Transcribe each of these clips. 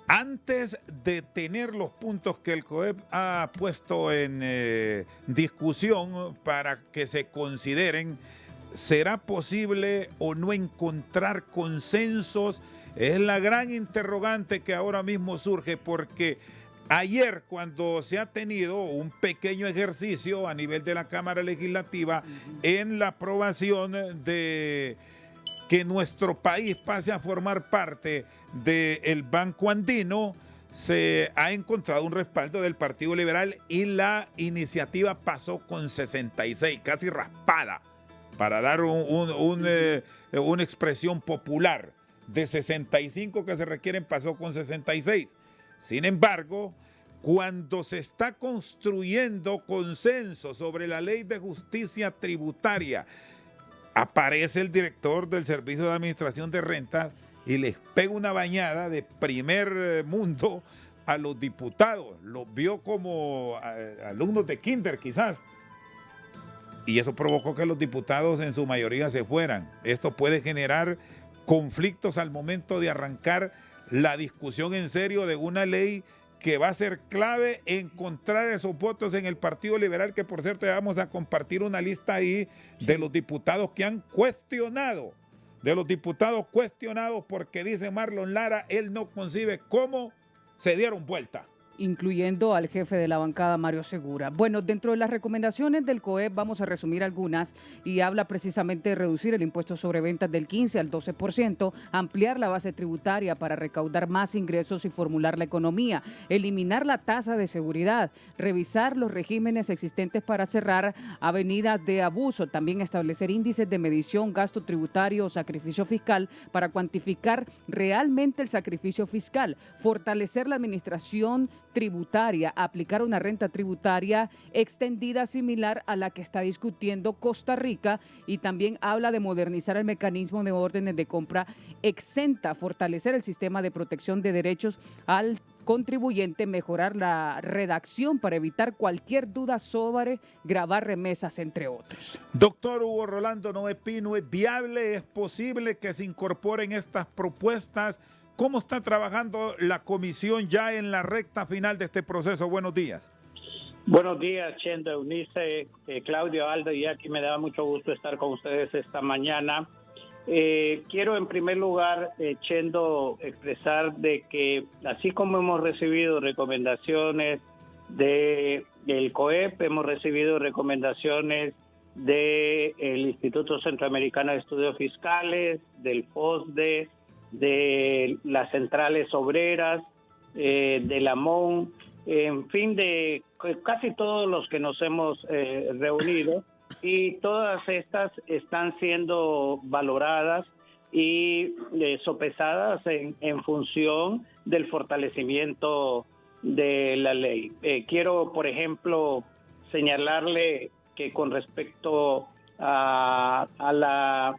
Antes de tener los puntos que el COEP ha puesto en discusión para que se consideren, ¿será posible o no encontrar consensos? Es la gran interrogante que ahora mismo surge, porque ayer, cuando se ha tenido un pequeño ejercicio a nivel de la Cámara Legislativa en la aprobación de que nuestro país pase a formar parte del Banco Andino, se ha encontrado un respaldo del Partido Liberal y la iniciativa pasó con 66, casi raspada, para dar una expresión popular. De 65 que se requieren pasó con 66. Sin embargo, cuando se está construyendo consenso sobre la ley de justicia tributaria, aparece el director del Servicio de Administración de Rentas y les pega una bañada de primer mundo a los diputados. Los vio como alumnos de kinder quizás. Y eso provocó que los diputados en su mayoría se fueran. Esto puede generar conflictos al momento de arrancar la discusión en serio de una ley que va a ser clave encontrar esos votos en el Partido Liberal, que por cierto ya vamos a compartir una lista ahí de los diputados que han cuestionado, porque dice Marlon Lara, él no concibe cómo se dieron vuelta. Incluyendo al jefe de la bancada, Mario Segura. Bueno, dentro de las recomendaciones del COEP vamos a resumir algunas y habla precisamente de reducir el impuesto sobre ventas del 15 al 12%, ampliar la base tributaria para recaudar más ingresos y formular la economía, eliminar la tasa de seguridad, revisar los regímenes existentes para cerrar avenidas de abuso, también establecer índices de medición, gasto tributario o sacrificio fiscal para cuantificar realmente el sacrificio fiscal, fortalecer la administración tributaria, aplicar una renta tributaria extendida similar a la que está discutiendo Costa Rica, y también habla de modernizar el mecanismo de órdenes de compra exenta, fortalecer el sistema de protección de derechos al contribuyente, mejorar la redacción para evitar cualquier duda sobre gravar remesas, entre otros. Doctor Hugo Rolando Noé Pino, ¿es viable, es posible que se incorporen estas propuestas? ¿Cómo está trabajando la comisión ya en la recta final de este proceso? Buenos días. Buenos días, Chendo, Eunice, Claudio, Aldo y aquí. Me da mucho gusto estar con ustedes esta mañana. Quiero en primer lugar, Chendo, expresar de que así como hemos recibido recomendaciones del COEP, hemos recibido recomendaciones del Instituto Centroamericano de Estudios Fiscales, del FOSDE, de las centrales obreras, de la MON, en fin, de casi todos los que nos hemos reunido, y todas estas están siendo valoradas y sopesadas en función del fortalecimiento de la ley. Quiero, por ejemplo, señalarle que con respecto a la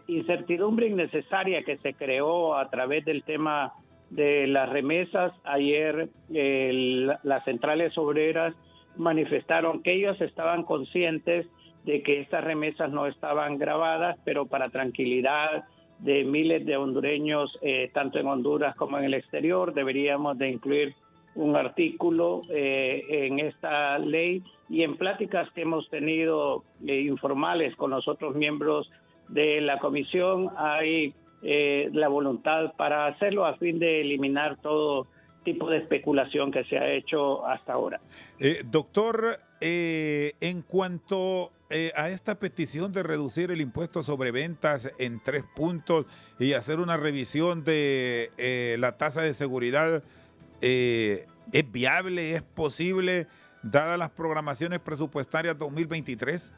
incertidumbre innecesaria que se creó a través del tema de las remesas, ayer las centrales obreras manifestaron que ellos estaban conscientes de que estas remesas no estaban grabadas, pero para tranquilidad de miles de hondureños, tanto en Honduras como en el exterior, deberíamos de incluir un artículo en esta ley, y en pláticas que hemos tenido informales con los otros miembros de la comisión hay la voluntad para hacerlo a fin de eliminar todo tipo de especulación que se ha hecho hasta ahora. Doctor, en cuanto a esta petición de reducir el impuesto sobre ventas en 3 puntos y hacer una revisión de la tasa de seguridad, ¿es viable, es posible, dadas las programaciones presupuestarias 2023?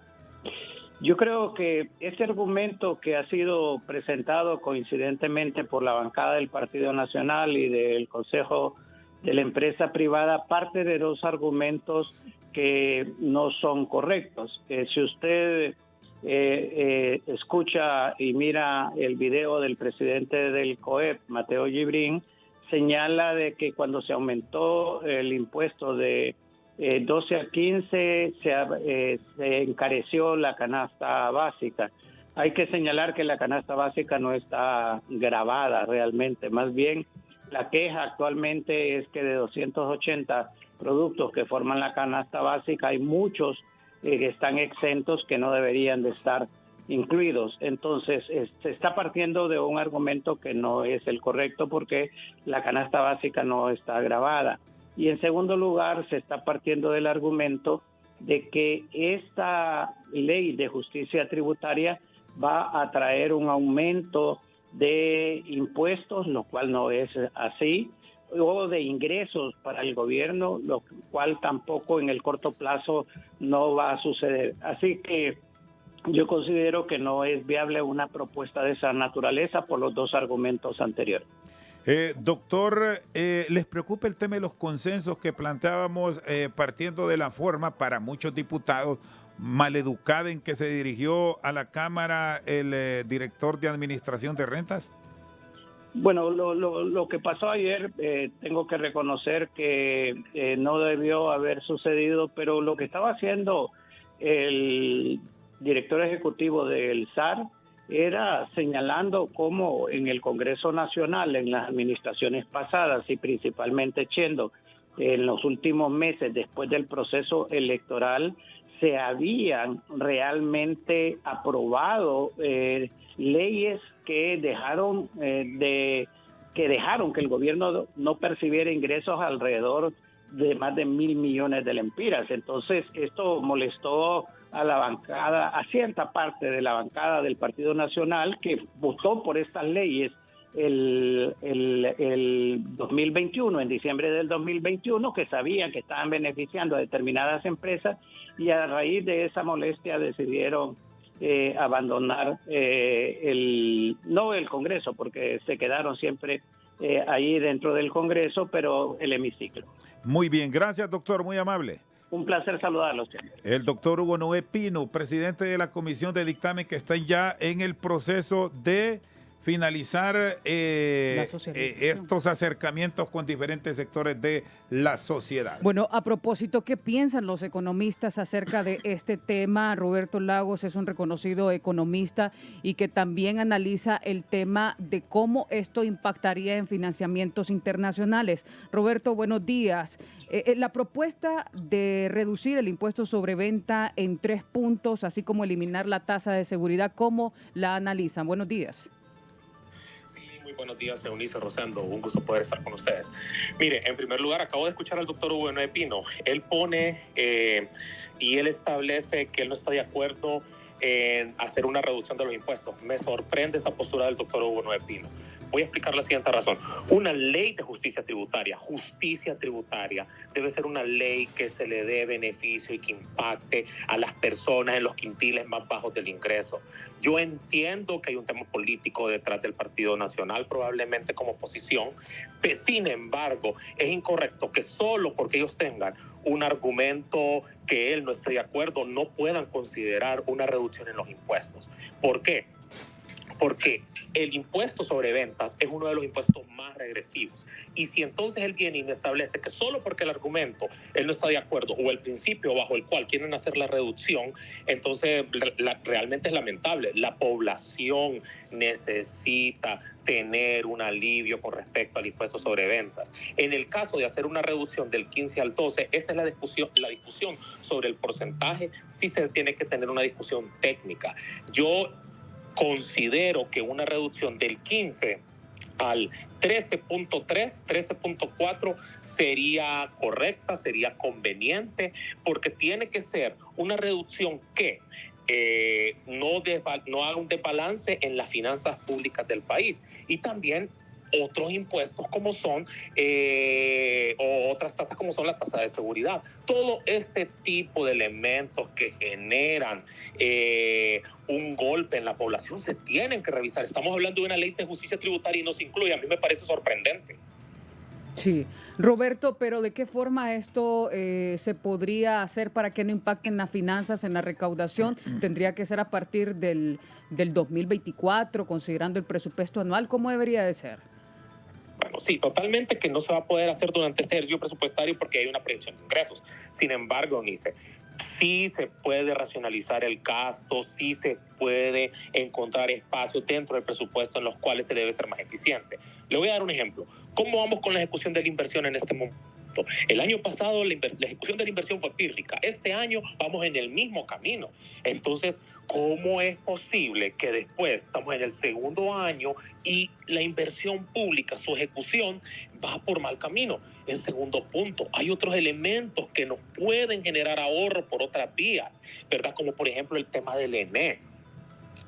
Yo creo que este argumento que ha sido presentado coincidentemente por la bancada del Partido Nacional y del Consejo de la Empresa Privada parte de 2 argumentos que no son correctos. Si usted escucha y mira el video del presidente del COEP, Mateo Gibrín, señala de que cuando se aumentó el impuesto de 12 a 15 se encareció la canasta básica. Hay que señalar que la canasta básica no está grabada realmente, más bien La queja actualmente es que de 280 productos que forman la canasta básica, hay muchos que están exentos que no deberían de estar incluidos. Entonces, se está partiendo de un argumento que no es el correcto porque la canasta básica no está grabada. Y en segundo lugar, se está partiendo del argumento de que esta ley de justicia tributaria va a traer un aumento de impuestos, lo cual no es así, o de ingresos para el gobierno, lo cual tampoco en el corto plazo no va a suceder. Así que yo considero que no es viable una propuesta de esa naturaleza por los dos argumentos anteriores. Doctor, ¿les preocupa el tema de los consensos que planteábamos partiendo de la forma para muchos diputados maleducada en que se dirigió a la Cámara el director de Administración de Rentas? Bueno, lo que pasó ayer, tengo que reconocer que no debió haber sucedido, pero lo que estaba haciendo el director ejecutivo del SAR era señalando cómo en el Congreso Nacional, en las administraciones pasadas y principalmente Chendo, en los últimos meses después del proceso electoral, se habían realmente aprobado leyes que dejaron que el gobierno no percibiera ingresos alrededor de más de 1.000 millones de lempiras. Entonces, esto molestó a la bancada, a cierta parte de la bancada del Partido Nacional que votó por estas leyes el 2021, en diciembre del 2021, que sabían que estaban beneficiando a determinadas empresas y a raíz de esa molestia decidieron abandonar no el Congreso, porque se quedaron siempre ahí dentro del Congreso, pero el hemiciclo. Muy bien, gracias doctor, muy amable. Un placer saludarlos. El doctor Hugo Noé Pino, presidente de la Comisión de Dictamen, que está ya en el proceso de finalizar estos acercamientos con diferentes sectores de la sociedad. Bueno, a propósito, ¿qué piensan los economistas acerca de este tema? Roberto Lagos es un reconocido economista y que también analiza el tema de cómo esto impactaría en financiamientos internacionales. Roberto, buenos días. La propuesta de reducir el impuesto sobre venta en 3 puntos, así como eliminar la tasa de seguridad, ¿cómo la analizan? Buenos días. Buenos días, Eunice, Rosendo. Un gusto poder estar con ustedes. Mire, en primer lugar, acabo de escuchar al doctor Hugo Noé Pino. Él pone y él establece que él no está de acuerdo en hacer una reducción de los impuestos. Me sorprende esa postura del doctor Hugo Noé Pino. Voy a explicar la siguiente razón. Una ley de justicia tributaria debe ser una ley que se le dé beneficio y que impacte a las personas en los quintiles más bajos del ingreso. Yo entiendo que hay un tema político detrás del Partido Nacional, probablemente como oposición, pero sin embargo, es incorrecto que solo porque ellos tengan un argumento que él no esté de acuerdo, no puedan considerar una reducción en los impuestos. ¿Por qué? Porque el impuesto sobre ventas es uno de los impuestos más regresivos. Y si entonces él viene y me establece que solo porque el argumento él no está de acuerdo o el principio bajo el cual quieren hacer la reducción, entonces realmente es lamentable. La población necesita tener un alivio con respecto al impuesto sobre ventas. En el caso de hacer una reducción del 15 al 12, esa es la discusión sobre el porcentaje. Sí se tiene que tener una discusión técnica. Yo considero que una reducción del 15 al 13.3, 13.4 sería correcta, sería conveniente, porque tiene que ser una reducción que no haga un desbalance en las finanzas públicas del país. Y también otros impuestos como son o otras tasas como son la tasa de seguridad. Todo este tipo de elementos que generan un golpe en la población se tienen que revisar. Estamos hablando de una ley de justicia tributaria y no se incluye. A mí me parece sorprendente. Sí, Roberto, pero ¿de qué forma esto se podría hacer para que no impacten las finanzas en la recaudación? ¿Tendría que ser a partir del 2024, considerando el presupuesto anual? ¿Cómo debería de ser? gobierno. Sí, totalmente que no se va a poder hacer durante este ejercicio presupuestario porque hay una proyección de ingresos. Sin embargo, Nice, sí se puede racionalizar el gasto, sí se puede encontrar espacios dentro del presupuesto en los cuales se debe ser más eficiente. Le voy a dar un ejemplo. ¿Cómo vamos con la ejecución de la inversión en este momento? El año pasado la ejecución de la inversión fue pírrica. Este año vamos en el mismo camino. Entonces, ¿cómo es posible que después estamos en el segundo año y la inversión pública, su ejecución, va por mal camino? En segundo punto, hay otros elementos que nos pueden generar ahorro por otras vías, ¿verdad? Como por ejemplo el tema del ENE.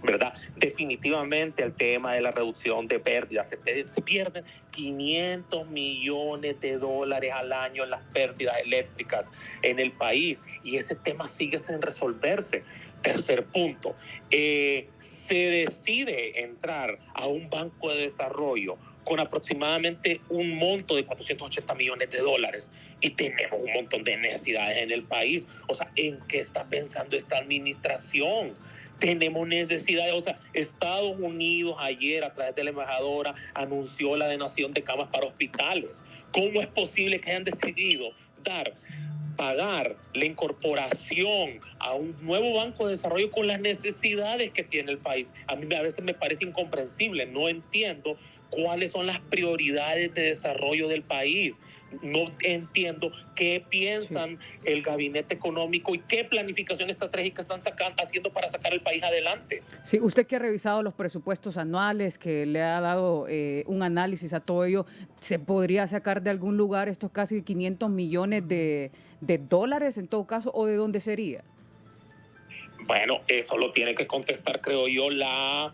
¿Verdad? Definitivamente el tema de la reducción de pérdidas. Se pierden 500 millones de dólares al año en las pérdidas eléctricas en el país y ese tema sigue sin resolverse. Tercer punto, se decide entrar a un banco de desarrollo con aproximadamente un monto de 480 millones de dólares y tenemos un montón de necesidades en el país. O sea, ¿en qué está pensando esta administración? Tenemos necesidades, o sea, Estados Unidos ayer a través de la embajadora anunció la donación de camas para hospitales. ¿Cómo es posible que hayan decidido pagar la incorporación a un nuevo banco de desarrollo con las necesidades que tiene el país? A mí a veces me parece incomprensible, no entiendo cuáles son las prioridades de desarrollo del país. No entiendo qué piensan el gabinete económico y qué planificación estratégica están haciendo para sacar el país adelante. Sí, usted que ha revisado los presupuestos anuales, que le ha dado un análisis a todo ello, ¿se podría sacar de algún lugar estos casi 500 millones de dólares en todo caso o de dónde sería? Bueno, eso lo tiene que contestar, creo yo, la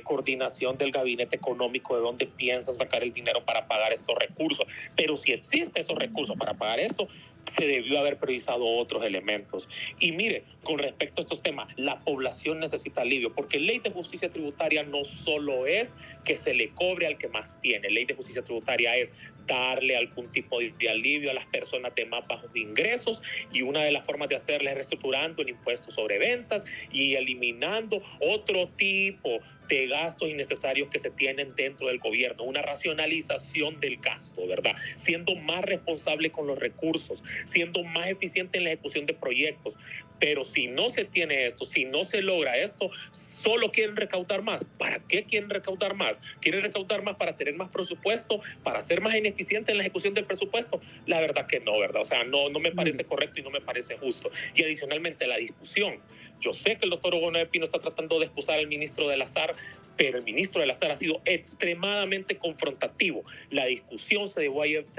coordinación del gabinete económico de dónde piensa sacar el dinero para pagar estos recursos. Pero si existen esos recursos para pagar eso, se debió haber priorizado otros elementos. Y mire, con respecto a estos temas, la población necesita alivio, porque ley de justicia tributaria no solo es que se le cobre al que más tiene. Ley de justicia tributaria es darle algún tipo de alivio a las personas de más bajos ingresos, y una de las formas de hacerlo es reestructurando el impuesto sobre ventas y eliminando otro tipo de gastos innecesarios que se tienen dentro del gobierno, una racionalización del gasto, ¿verdad? Siendo más responsable con los recursos, siendo más eficiente en la ejecución de proyectos. Pero si no se tiene esto, si no se logra esto, solo quieren recaudar más. ¿Para qué quieren recaudar más? ¿Quieren recaudar más para tener más presupuesto, para ser más ineficiente en la ejecución del presupuesto? La verdad que no, ¿verdad? O sea, no me parece correcto y no me parece justo. Y adicionalmente la discusión. Yo sé que el doctor Hugo Noé Pino está tratando de excusar al ministro de Lazar, pero el ministro de Lazar ha sido extremadamente confrontativo. La discusión se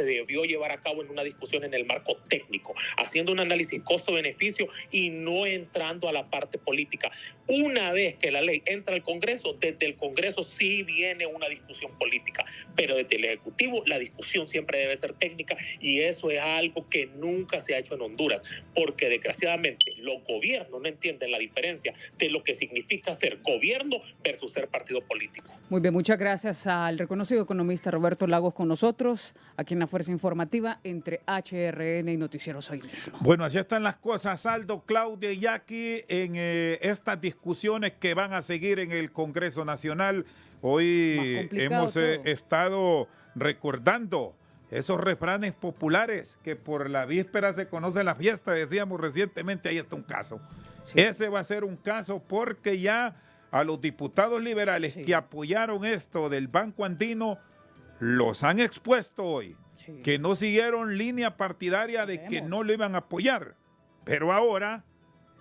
debió llevar a cabo en una discusión en el marco técnico, haciendo un análisis costo-beneficio y no entrando a la parte política. Una vez que la ley entra al Congreso, desde el Congreso sí viene una discusión política, pero desde el Ejecutivo la discusión siempre debe ser técnica, y eso es algo que nunca se ha hecho en Honduras, porque desgraciadamente los gobiernos no entienden la diferencia de lo que significa ser gobierno versus ser partido político. Muy bien, muchas gracias al reconocido economista Roberto Lagos con nosotros, aquí en la Fuerza Informativa entre HRN y Noticieros Hoy Mismo. Bueno, así están las cosas, Aldo, Claudia y Jackie, en estas discusiones que van a seguir en el Congreso Nacional. Hoy hemos estado recordando esos refranes populares que por la víspera se conoce la fiesta, decíamos recientemente, ahí está un caso. Sí. Ese va a ser un caso porque ya a los diputados liberales que apoyaron esto del Banco Andino los han expuesto hoy, que no siguieron línea partidaria de que no lo iban a apoyar, pero ahora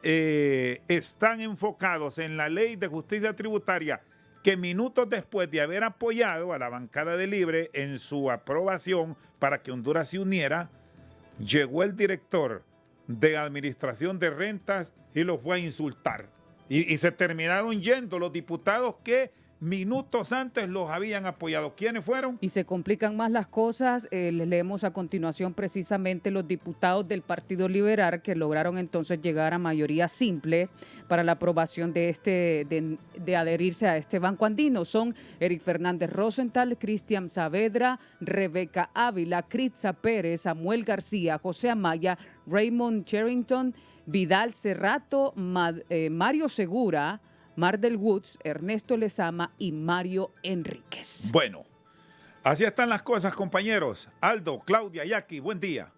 están enfocados en la ley de justicia tributaria, que minutos después de haber apoyado a la bancada de Libre en su aprobación para que Honduras se uniera, llegó el director de Administración de Rentas y los fue a insultar. Y se terminaron yendo los diputados que minutos antes los habían apoyado. ¿Quiénes fueron? Y se complican más las cosas. Les leemos a continuación precisamente los diputados del Partido Liberal que lograron entonces llegar a mayoría simple para la aprobación de adherirse a este Banco Andino. Son Eric Fernández Rosenthal, Cristian Saavedra, Rebeca Ávila, Critza Pérez, Samuel García, José Amaya, Raymond Cherrington, Vidal Cerrato, Mario Segura, Mardel Woods, Ernesto Lezama y Mario Enríquez. Bueno, Así están las cosas, compañeros. Aldo, Claudia, Jackie, buen día.